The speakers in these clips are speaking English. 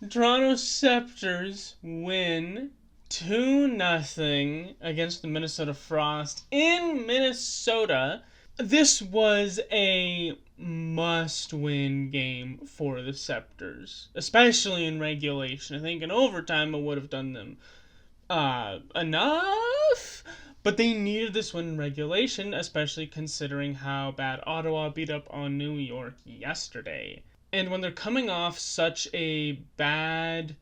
Toronto Sceptres win 2-0 against the Minnesota Frost in Minnesota. This was a must-win game for the Sceptres, especially in regulation. I think in overtime it would have done them enough, but they needed this win in regulation, especially considering how bad Ottawa beat up on New York yesterday. And when they're coming off such a bad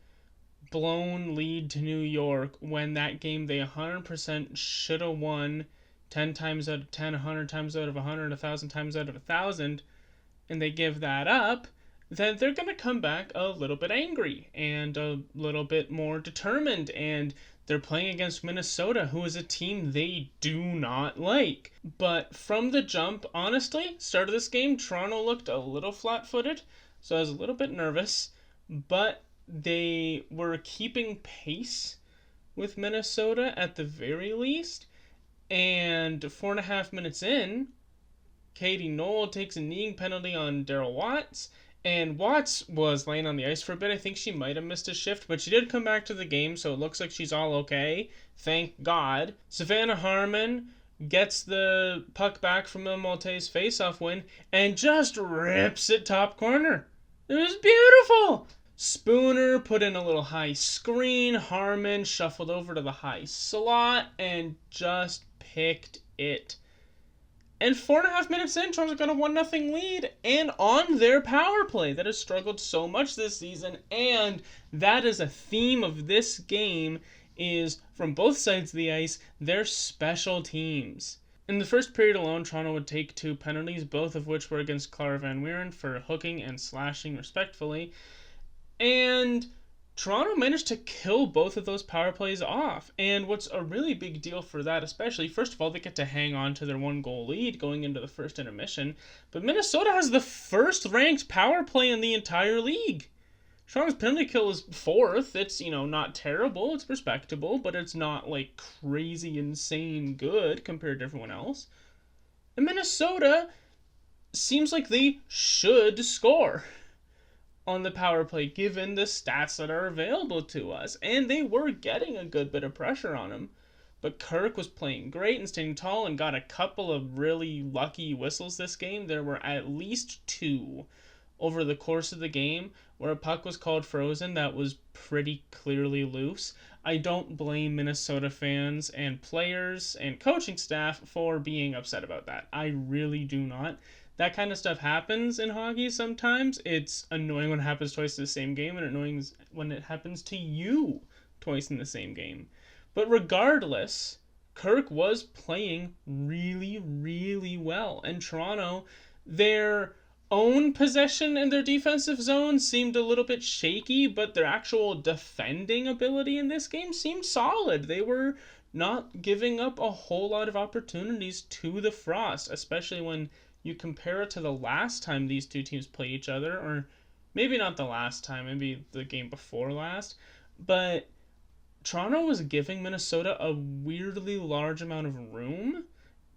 blown lead to New York, when that game they 100% should have won 10 times out of 10, 100 times out of 100, 1,000 times out of 1,000, and they give that up, then they're going to come back a little bit angry and a little bit more determined. And they're playing against Minnesota, who is a team they do not like. But from the jump, honestly, start of this game, Toronto looked a little flat-footed, so I was a little bit nervous. But they were keeping pace with Minnesota at the very least. And 4.5 minutes in, Katie Knoll takes a kneeing penalty on Daryl Watts. And Watts was laying on the ice for a bit. I think she might have missed a shift, but she did come back to the game, so it looks like she's all okay. Thank God. Savannah Harmon gets the puck back from a Maltese faceoff win and just rips it top corner. It was beautiful. Spooner put in a little high screen. Harmon shuffled over to the high slot and just picked it. And 4.5 minutes in, Toronto's got a 1-0 lead, and on their power play that has struggled so much this season. And that is a theme of this game, is from both sides of the ice, their special teams. In the first period alone, Toronto would take 2 penalties, both of which were against Clara Van Wieren for hooking and slashing respectfully. And Toronto managed to kill both of those power plays off. And what's a really big deal for that, especially, first of all, they get to hang on to their 1-goal lead going into the first intermission. But Minnesota has the first ranked power play in the entire league. Toronto's penalty kill is 4th. It's, not terrible. It's respectable, but it's not like crazy, insane good compared to everyone else. And Minnesota seems like they should score on the power play, given the stats that are available to us. And they were getting a good bit of pressure on him. But Kirk was playing great and standing tall and got a couple of really lucky whistles this game. There were at least 2 over the course of the game where a puck was called frozen that was pretty clearly loose. I don't blame Minnesota fans and players and coaching staff for being upset about that. I really do not. That kind of stuff happens in hockey sometimes. It's annoying when it happens twice in the same game, and annoying when it happens to you twice in the same game. But regardless, Kirk was playing really, really well. And Toronto, their own possession in their defensive zone seemed a little bit shaky, but their actual defending ability in this game seemed solid. They were not giving up a whole lot of opportunities to the Frost, especially when you compare it to the last time these two teams played each other, or maybe not the last time, maybe the game before last, but Toronto was giving Minnesota a weirdly large amount of room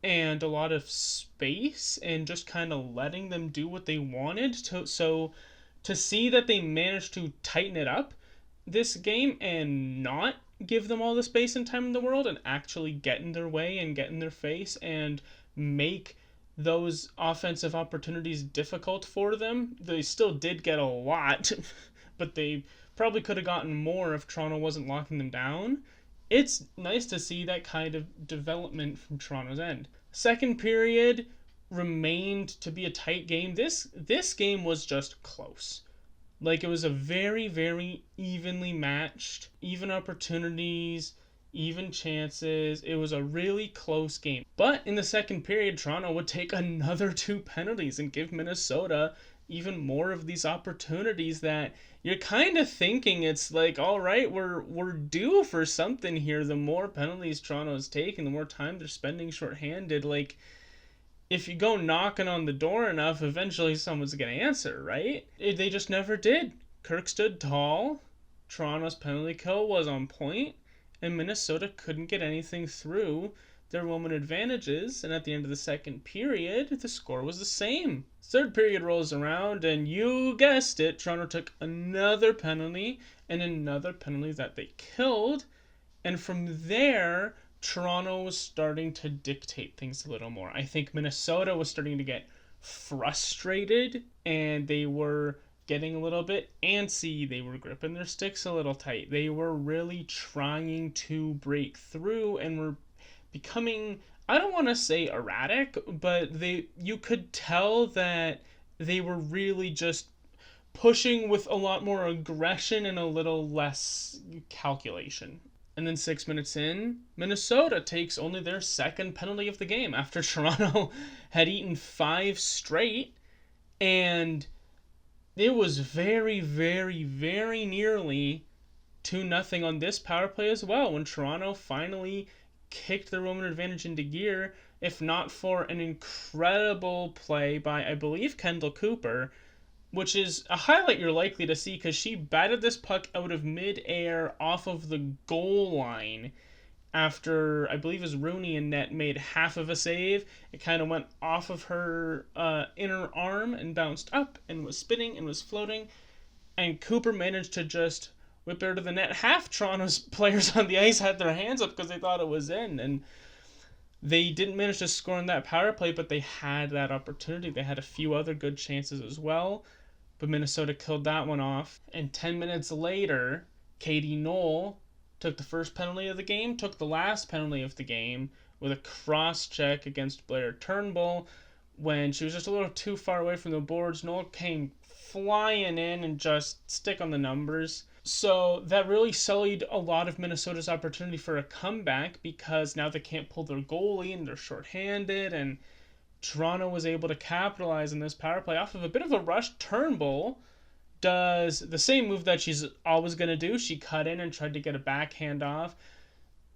and a lot of space and just kind of letting them do what they wanted. So to see that they managed to tighten it up this game and not give them all the space and time in the world and actually get in their way and get in their face and make those offensive opportunities difficult for them. They still did get a lot, but they probably could have gotten more if Toronto wasn't locking them down. It's nice to see that kind of development from Toronto's end. Second period remained to be a tight game. This game was just close. Like, it was a very, very evenly matched, even opportunities, even chances. It was a really close game. But in the second period, Toronto would take another 2 penalties and give Minnesota even more of these opportunities that you're kind of thinking it's like, all right, we're due for something here. The more penalties Toronto's taking, the more time they're spending shorthanded. Like, if you go knocking on the door enough, eventually someone's going to answer, right? They just never did. Kirk stood tall. Toronto's penalty kill was on point. And Minnesota couldn't get anything through their woman advantages, and at the end of the second period, the score was the same. Third period rolls around, and you guessed it, Toronto took another penalty, and another penalty that they killed, and from there, Toronto was starting to dictate things a little more. I think Minnesota was starting to get frustrated, and they were getting a little bit antsy. They were gripping their sticks a little tight. They were really trying to break through and were becoming, I don't want to say erratic, but you could tell that they were really just pushing with a lot more aggression and a little less calculation. And then 6 minutes in, Minnesota takes only their second penalty of the game after Toronto had eaten 5 straight. And it was very, very, very nearly 2-0 on this power play as well, when Toronto finally kicked the Roman advantage into gear, if not for an incredible play by, I believe, Kendall Cooper, which is a highlight you're likely to see because she batted this puck out of mid-air off of the goal line after, I believe it was Rooney in net made half of a save. It kind of went off of her inner arm and bounced up and was spinning and was floating. And Cooper managed to just whip it out of the net. Half Toronto's players on the ice had their hands up because they thought it was in. And they didn't manage to score on that power play, but they had that opportunity. They had a few other good chances as well. But Minnesota killed that one off. And 10 minutes later, Katie Knoll took the first penalty of the game, took the last penalty of the game with a cross-check against Blair Turnbull. When she was just a little too far away from the boards, Knoll came flying in and just stick on the numbers. So that really sullied a lot of Minnesota's opportunity for a comeback because now they can't pull their goalie and they're shorthanded, and Toronto was able to capitalize on this power play off of a bit of a rush. Turnbull does the same move that she's always going to do. She cut in and tried to get a backhand off.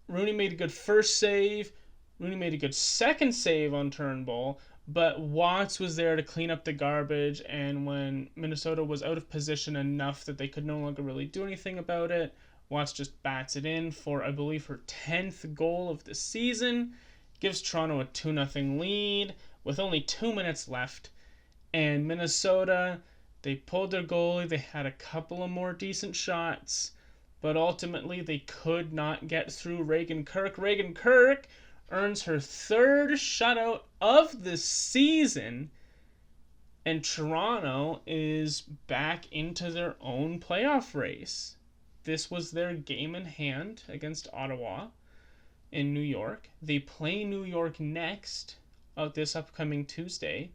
Rooney made a good first save. Rooney made a good second save on Turnbull, but Watts was there to clean up the garbage, and when Minnesota was out of position enough that they could no longer really do anything about it, Watts just bats it in for, I believe, her 10th goal of the season. Gives Toronto a 2-0 lead with only 2 minutes left. And Minnesota, they pulled their goalie. They had a couple of more decent shots, but ultimately they could not get through Reagan Kirk. Reagan Kirk earns her 3rd shutout of the season, and Toronto is back into their own playoff race. This was their game in hand against Ottawa in New York. They play New York next this upcoming Tuesday,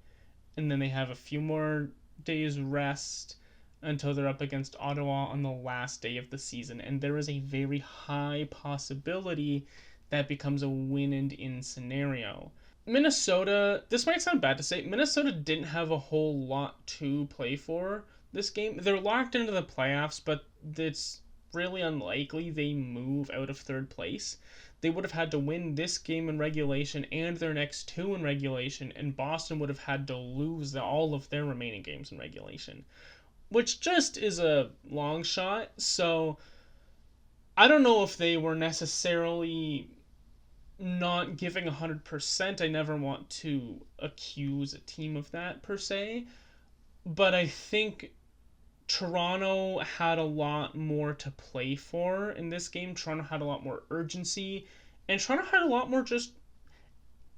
and then they have a few more days rest until they're up against Ottawa on the last day of the season, and there is a very high possibility that becomes a win and in scenario. Minnesota, this might sound bad to say, Minnesota didn't have a whole lot to play for this game. They're locked into the playoffs, but it's really unlikely they move out of 3rd place. They would have had to win this game in regulation and their next 2 in regulation, and Boston would have had to lose all of their remaining games in regulation, which just is a long shot. So I don't know if they were necessarily not giving 100%. I never want to accuse a team of that per se, but I think Toronto had a lot more to play for in this game. Toronto had a lot more urgency, and Toronto had a lot more just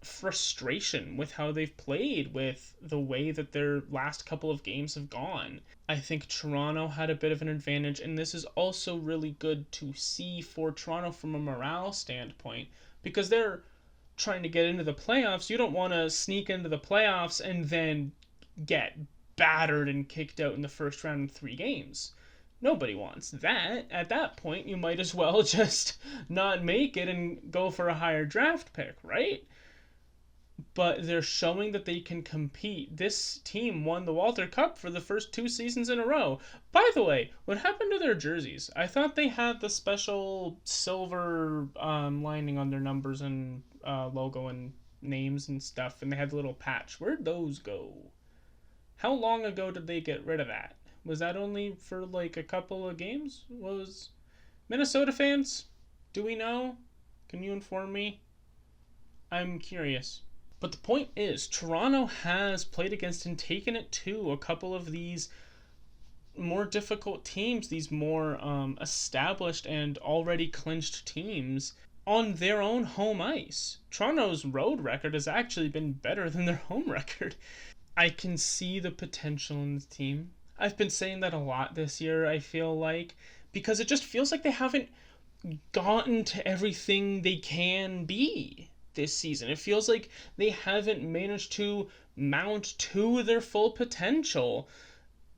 frustration with how they've played, with the way that their last couple of games have gone. I think Toronto had a bit of an advantage, and this is also really good to see for Toronto from a morale standpoint, because they're trying to get into the playoffs. You don't want to sneak into the playoffs and then get battered and kicked out in the first round in 3 games. Nobody wants that. At that point, you might as well just not make it and go for a higher draft pick, right? But they're showing that they can compete. This team won the Walter Cup for the first 2 seasons in a row. By the way, what happened to their jerseys? I thought they had the special silver lining on their numbers and logo and names and stuff, and they had the little patch. Where'd those go? How long ago did they get rid of that? Was that only for like a couple of games? Was Minnesota fans? Do we know? Can you inform me? I'm curious. But the point is, Toronto has played against and taken it to a couple of these more difficult teams, these more established and already clinched teams on their own home ice. Toronto's road record has actually been better than their home record. I can see the potential in the team. I've been saying that a lot this year, I feel like, because it just feels like they haven't gotten to everything they can be this season. It feels like they haven't managed to mount to their full potential.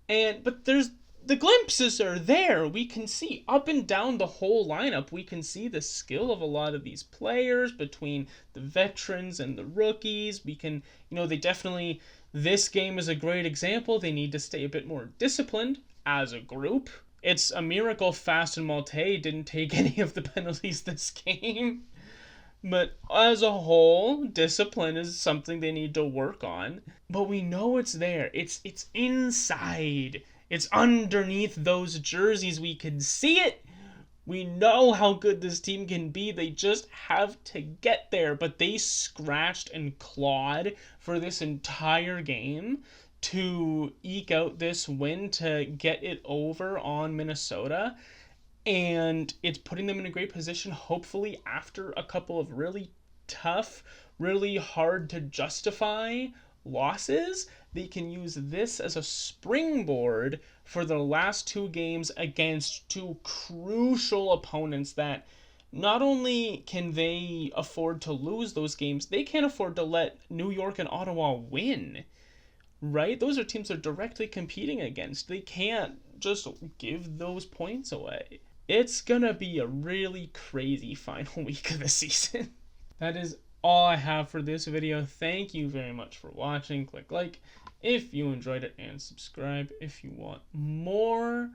But there's the glimpses are there. We can see up and down the whole lineup. We can see the skill of a lot of these players between the veterans and the rookies. We can, they definitely, this game is a great example. They need to stay a bit more disciplined as a group. It's a miracle Fast and Malte didn't take any of the penalties this game. But as a whole, discipline is something they need to work on. But we know it's there. It's inside. It's underneath those jerseys. We can see it. We know how good this team can be. They just have to get there. But they scratched and clawed for this entire game to eke out this win to get it over on Minnesota. And it's putting them in a great position, hopefully, after a couple of really tough, really hard to justify losses. They can use this as a springboard for the last two games against two crucial opponents that not only can they afford to lose those games, they can't afford to let New York and Ottawa win. Right? Those are teams they're directly competing against. They can't just give those points away. It's gonna be a really crazy final week of the season. That is all I have for this video. Thank you very much for watching. Click like if you enjoyed it and subscribe if you want more.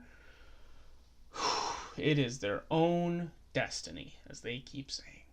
It is their own destiny, as they keep saying.